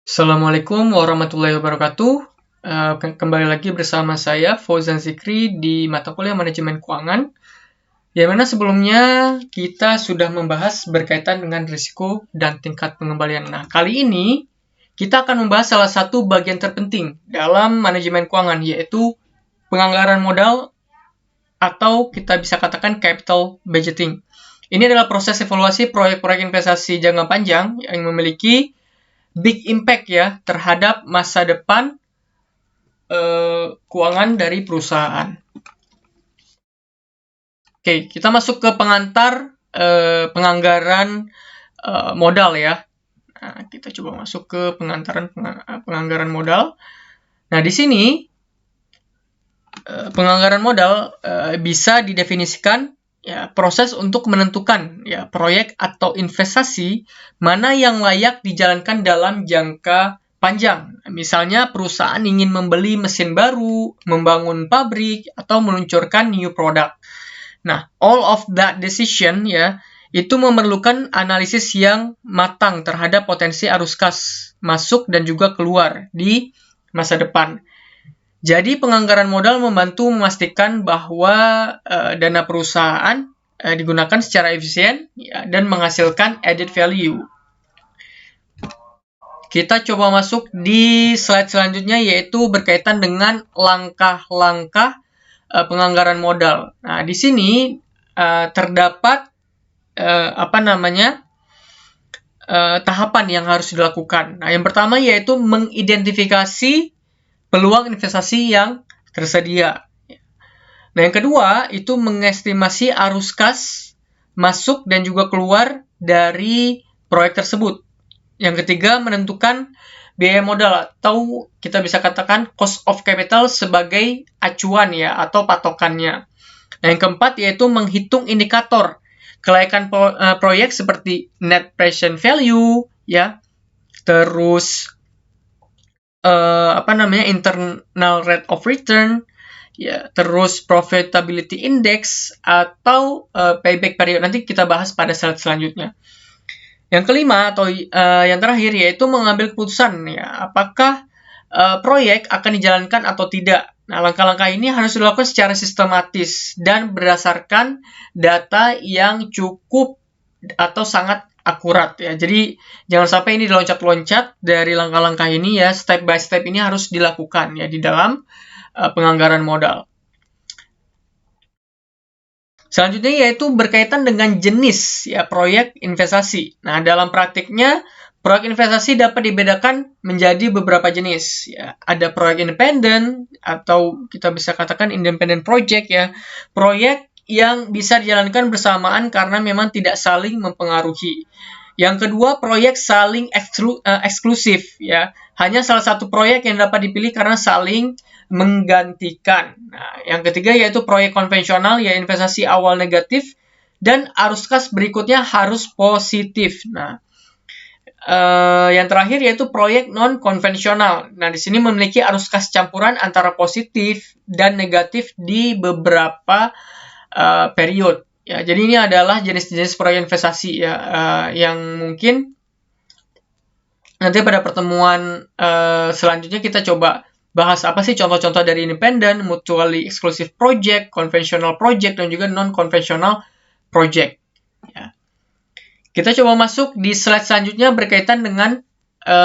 Assalamualaikum warahmatullahi wabarakatuh. Kembali lagi bersama saya Fauzan Zikri di mata kuliah Manajemen Keuangan. Yang mana sebelumnya kita sudah membahas berkaitan dengan risiko dan tingkat pengembalian. Nah, kali ini kita akan membahas salah satu bagian terpenting dalam manajemen keuangan, yaitu penganggaran modal atau kita bisa katakan capital budgeting. Ini adalah proses evaluasi proyek-proyek investasi jangka panjang yang memiliki big impact ya terhadap masa depan keuangan dari perusahaan. Oke, kita masuk ke penganggaran modal ya. Nah, kita coba masuk ke penganggaran modal. Nah, di sini penganggaran modal bisa didefinisikan ya proses untuk menentukan ya proyek atau investasi mana yang layak dijalankan dalam jangka panjang. Misalnya perusahaan ingin membeli mesin baru, membangun pabrik, atau meluncurkan new product. Nah, all of that decision ya itu memerlukan analisis yang matang terhadap potensi arus kas masuk dan juga keluar di masa depan. Jadi penganggaran modal membantu memastikan bahwa dana perusahaan digunakan secara efisien ya, dan menghasilkan added value. Kita coba masuk di slide selanjutnya yaitu berkaitan dengan langkah-langkah penganggaran modal. Nah, di sini terdapat tahapan yang harus dilakukan. Nah, yang pertama yaitu mengidentifikasi peluang investasi yang tersedia. Nah, yang kedua itu mengestimasi arus kas masuk dan juga keluar dari proyek tersebut. Yang ketiga, menentukan biaya modal atau kita bisa katakan cost of capital sebagai acuan ya atau patokannya. Nah, yang keempat yaitu menghitung indikator kelayakan proyek seperti net present value ya, terus internal rate of return ya, terus profitability index atau payback period. Nanti kita bahas pada slide selanjutnya. Yang kelima atau yang terakhir yaitu mengambil keputusan ya apakah proyek akan dijalankan atau tidak. Nah, langkah-langkah ini harus dilakukan secara sistematis dan berdasarkan data yang cukup atau sangat akurat ya. Jadi jangan sampai ini diloncat-loncat dari langkah-langkah ini ya, step by step ini harus dilakukan ya di dalam penganggaran modal. Selanjutnya yaitu berkaitan dengan jenis ya proyek investasi. Nah, dalam praktiknya proyek investasi dapat dibedakan menjadi beberapa jenis ya. Ada proyek independen atau kita bisa katakan independent project ya. Proyek yang bisa dijalankan bersamaan karena memang tidak saling mempengaruhi. Yang kedua, proyek saling eksklusif ya. Hanya salah satu proyek yang dapat dipilih karena saling menggantikan. Nah, yang ketiga yaitu proyek konvensional ya investasi awal negatif dan arus kas berikutnya harus positif. Nah, yang terakhir yaitu proyek non konvensional. Nah, di sini memiliki arus kas campuran antara positif dan negatif di beberapa periode. Ya, jadi ini adalah jenis-jenis proyek investasi ya yang mungkin nanti pada pertemuan selanjutnya kita coba bahas apa sih contoh-contoh dari independent, mutually exclusive project, conventional project, dan juga non-conventional project. Ya. Kita coba masuk di slide selanjutnya berkaitan dengan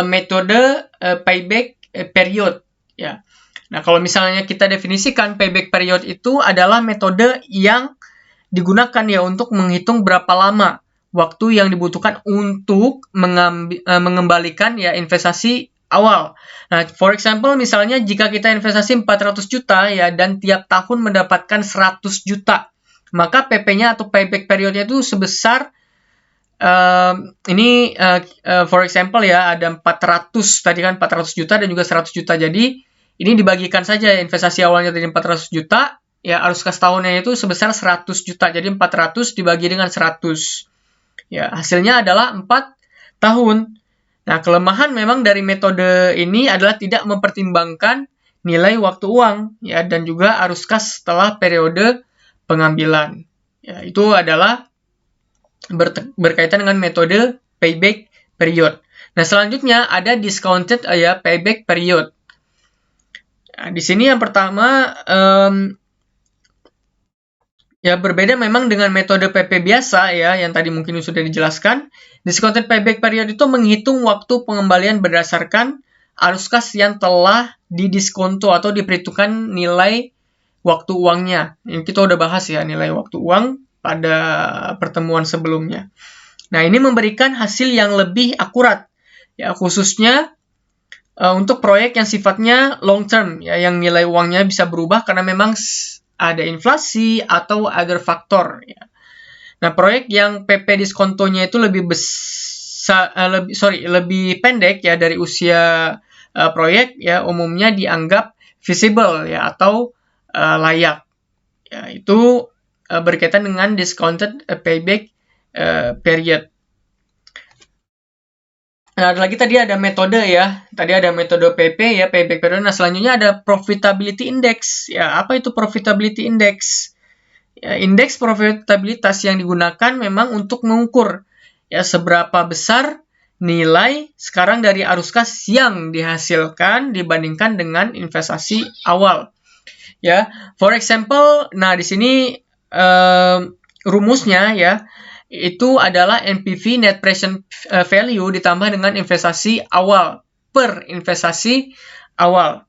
metode payback period. Ya. Nah, kalau misalnya kita definisikan payback period itu adalah metode yang digunakan ya untuk menghitung berapa lama waktu yang dibutuhkan untuk mengembalikan ya investasi awal. Nah, for example misalnya jika kita investasi 400 juta ya dan tiap tahun mendapatkan 100 juta, maka PP-nya atau payback periodnya itu sebesar for example ya ada 400 tadi kan 400 juta dan juga 100 juta. Jadi ini dibagikan saja investasi awalnya dari 400 juta ya arus kas tahunnya itu sebesar 100 juta. Jadi 400 dibagi dengan 100. Ya, hasilnya adalah 4 tahun. Nah, kelemahan memang dari metode ini adalah tidak mempertimbangkan nilai waktu uang ya dan juga arus kas setelah periode pengambilan. Ya, itu adalah berkaitan dengan metode payback period. Nah, selanjutnya ada discounted payback period. Nah, di sini yang pertama berbeda memang dengan metode PP biasa yang tadi mungkin sudah dijelaskan. Discounted payback period itu menghitung waktu pengembalian berdasarkan arus kas yang telah didiskonto atau diperhitungkan nilai waktu uangnya. Ini kita udah bahas nilai waktu uang pada pertemuan sebelumnya. Nah, ini memberikan hasil yang lebih akurat khususnya untuk proyek yang sifatnya long term yang nilai uangnya bisa berubah karena memang ada inflasi atau other factor. Nah, proyek yang PP diskontonya itu lebih pendek dari usia proyek umumnya dianggap feasible atau layak. Itu berkaitan dengan discounted payback period. Nah, tadi ada metode Tadi ada metode PP payback period. Nah, selanjutnya ada profitability index. Apa itu profitability index? Indeks profitabilitas yang digunakan memang untuk mengukur seberapa besar nilai sekarang dari arus kas yang dihasilkan dibandingkan dengan investasi awal. For example, nah di sini rumusnya itu adalah NPV net present value ditambah dengan investasi awal per investasi awal.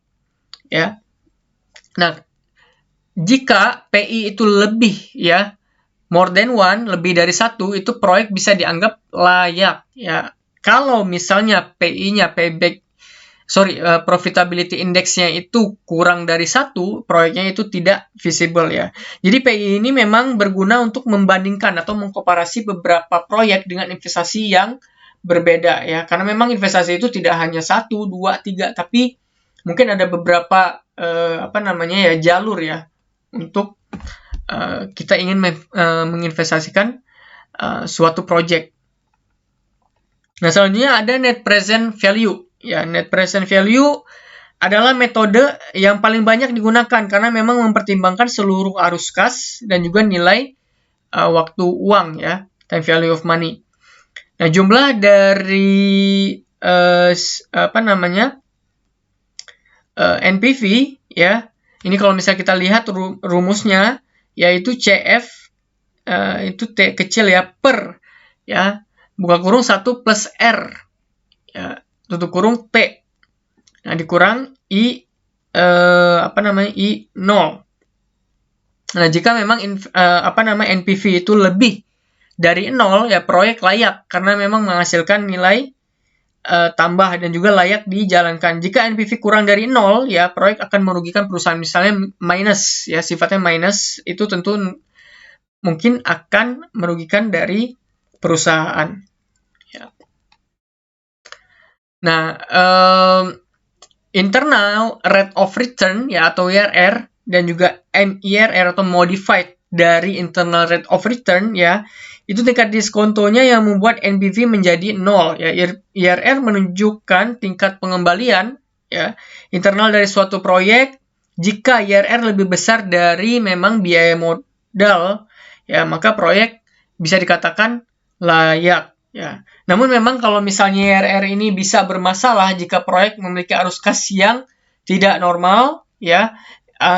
Nah, jika PI itu lebih more than one, lebih dari satu, itu proyek bisa dianggap layak. Kalau misalnya PI-nya profitability index-nya itu kurang dari satu, proyeknya itu tidak feasible Jadi PI ini memang berguna untuk membandingkan atau mengkomparasi beberapa proyek dengan investasi yang berbeda karena memang investasi itu tidak hanya 1, 2, 3, tapi mungkin ada beberapa jalur untuk kita ingin menginvestasikan suatu proyek. Nah, selanjutnya ada net present value. Net present value adalah metode yang paling banyak digunakan karena memang mempertimbangkan seluruh arus kas dan juga nilai waktu uang time value of money. Nah, jumlah dari NPV ini kalau misalnya kita lihat rumusnya yaitu CF itu T kecil per buka kurung 1 plus R tutup kurung P. Nah, dikurang I I 0. Nah, jika memang NPV itu lebih dari 0 proyek layak karena memang menghasilkan nilai tambah dan juga layak dijalankan. Jika NPV kurang dari 0 proyek akan merugikan perusahaan. Misalnya minus sifatnya minus, itu tentu mungkin akan merugikan dari perusahaan. Nah, internal rate of return atau IRR dan juga MIRR atau modified dari internal rate of return itu tingkat diskontonya yang membuat NPV menjadi 0 IRR menunjukkan tingkat pengembalian internal dari suatu proyek. Jika IRR lebih besar dari memang biaya modal maka proyek bisa dikatakan layak. Namun memang kalau misalnya IRR ini bisa bermasalah jika proyek memiliki arus kas yang tidak normal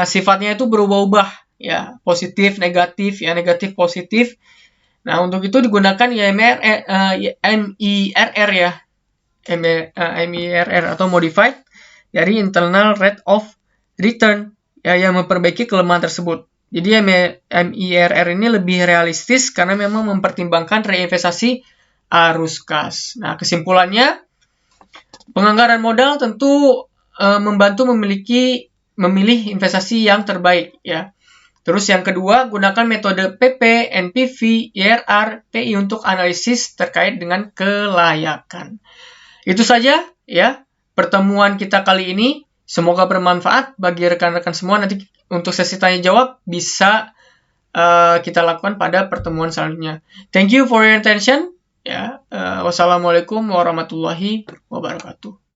sifatnya itu berubah-ubah positif negatif negatif positif. Nah, untuk itu digunakan MIRR MIRR atau modified dari internal rate of return yang memperbaiki kelemahan tersebut. Jadi MIRR ini lebih realistis karena memang mempertimbangkan reinvestasi arus kas. Nah, kesimpulannya, penganggaran modal tentu membantu memilih investasi yang terbaik Terus yang kedua, gunakan metode PP, NPV, IRR, PI untuk analisis terkait dengan kelayakan. Itu saja pertemuan kita kali ini. Semoga bermanfaat bagi rekan-rekan semua. Nanti untuk sesi tanya jawab bisa kita lakukan pada pertemuan selanjutnya. Thank you for your attention. Wassalamualaikum warahmatullahi wabarakatuh.